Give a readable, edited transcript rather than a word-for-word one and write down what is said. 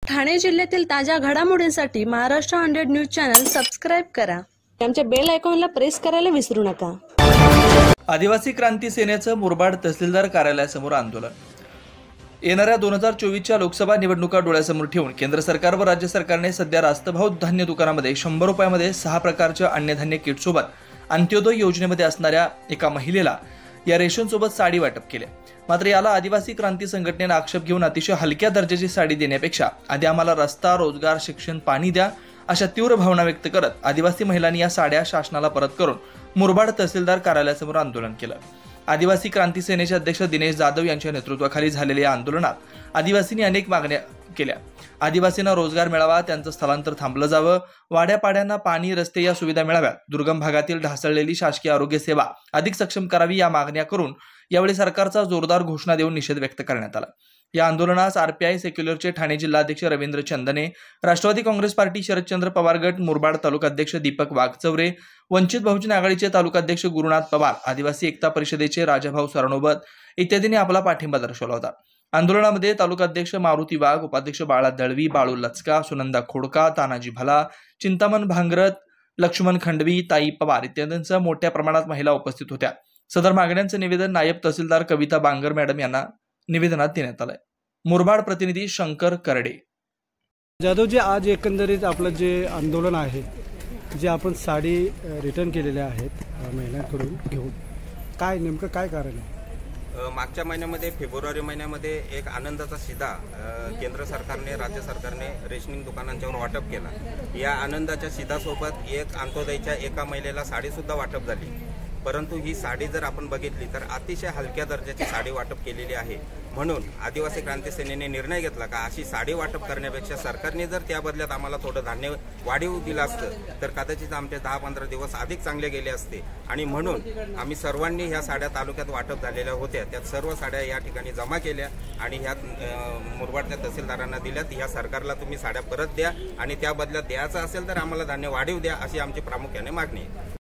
ठाणे जिल्ह्यातील ताज्या घडामोडींसाठी महाराष्ट्र 100 न्यूज चॅनल सबस्क्राइब करा. आमच्या बेल आयकॉनला प्रेस करायला विसरू नका. आदिवासी क्रांती सेनेचं मुरबाड तहसीलदार कार्यालयासमोर आंदोलन. येणाऱ्या 2024च्या लोकसभा निवडणुका डोळ्यासमोर ठेवून केंद्र सरकार व राज्य सरकारने सध्या रास्तभाव धान्य दुकानामध्ये 100 रुपयामध्ये 6 प्रकारच्या अन्नधान्य किटसोबत अंत्योदय योजनेमध्ये असणाऱ्या एका महिलेला या रेशनसोबत साडी वाटप केले. मात्र याला आदिवासी क्रांती संघटनेने आक्षेप घेऊन अतिशय हलक्या दर्जाची साडी देण्यापेक्षा आधी आम्हाला रस्ता, रोजगार, शिक्षण, पाणी द्या अशा तीव्र भावना व्यक्त करत आदिवासी महिलांनी या साड्या शासनाला परत करून मुरबाड तहसीलदार कार्यालयासमोर आंदोलन केलं. आदिवासी क्रांती सेनेचे अध्यक्ष दिनेश जाधव यांच्या नेतृत्वाखाली झालेल्या या आंदोलनात आदिवासींनी अनेक मागण्या केल्या. आदिवासींना रोजगार मिळावा, त्यांचं स्थलांतर थांबलं जावं, वाड्यापाड्यांना पाणी, रस्ते या सुविधा मिळाव्यात, दुर्गम भागातील ढासळलेली शासकीय आरोग्य सेवा अधिक सक्षम करावी या मागण्या करून यावेळी सरकारचा जोरदार घोषणा देऊन निषेध व्यक्त करण्यात आला. या आंदोलनास आरपीआय सेक्युलरचे ठाणे जिल्हाध्यक्ष रवींद्र चंदने, राष्ट्रवादी काँग्रेस पार्टी शरदचंद्र पवार गट मुरबाड तालुकाध्यक्ष दीपक वाघचौरे, वंचित बहुजन आघाडीचे तालुकाध्यक्ष गुरुनाथ पवार, आदिवासी एकता परिषदेचे राजाभाऊ सरनोबत इत्यादींनी आपला पाठिंबा दर्शवला होता. आंदोलनामध्ये तालुकाध्यक्ष मारुती वाघ, उपाध्यक्ष बाळा दळवी, बाळू लचका, सुनंदा खोडका, तानाजी भला, चिंतामण भांगरत, लक्ष्मण खंडवी, ताई पवार इत्यादींसह मोठ्या प्रमाणात महिला उपस्थित होत्या. सदर मागण्यांचं निवेदन नायब तहसीलदार कविता बांगर मॅडम यांना निवेदनात देण्यात आलंय. मुरबाड प्रतिनिधी शंकर करडे. जाधवजी, आज एकंदरीत आपलं जे आंदोलन आहे, जे आपण साडी रिटर्न केलेल्या आहेत महिलांकडून घेऊन, काय नेमकं काय कारण आहे? मागच्या महिन्यामध्ये फेब्रुवारी महिन्यामध्ये एक आनंदाचा शिधा केंद्र सरकारने, राज्य सरकारने रेशनिंग दुकानांच्यावर वाटप केला. या आनंदाच्या शिधासोबत एक अंत्योदयच्या एका महिलेला साडीसुद्धा वाटप झाली. परंतु ही साडी जर आपण बघितली तर अतिशय हलक्या दर्जाची साडी वाटप केलेली आहे. म्हणून आदिवासी क्रांती सेनेने निर्णय घेतला का अशी साडी वाटप करण्यापेक्षा सरकारने जर त्या बदल्यात आम्हाला थोडं धान्य वाढीव दिलं असतं तर कदाचित आमचे 10-15 दिवस अधिक चांगले गेले असते. आणि म्हणून आम्ही सर्वांनी ह्या साड्या तालुक्यात वाटप झालेल्या होत्या. त्यात सर्व साड्या या ठिकाणी जमा केल्या आणि ह्या मुरबाडच्या तहसीलदारांना दिल्यात. ह्या सरकारला तुम्ही साड्या परत द्या आणि त्या बदल्यात द्यायचं असेल तर आम्हाला धान्य वाढीव द्या, अशी आमची प्रामुख्याने मागणी आहे.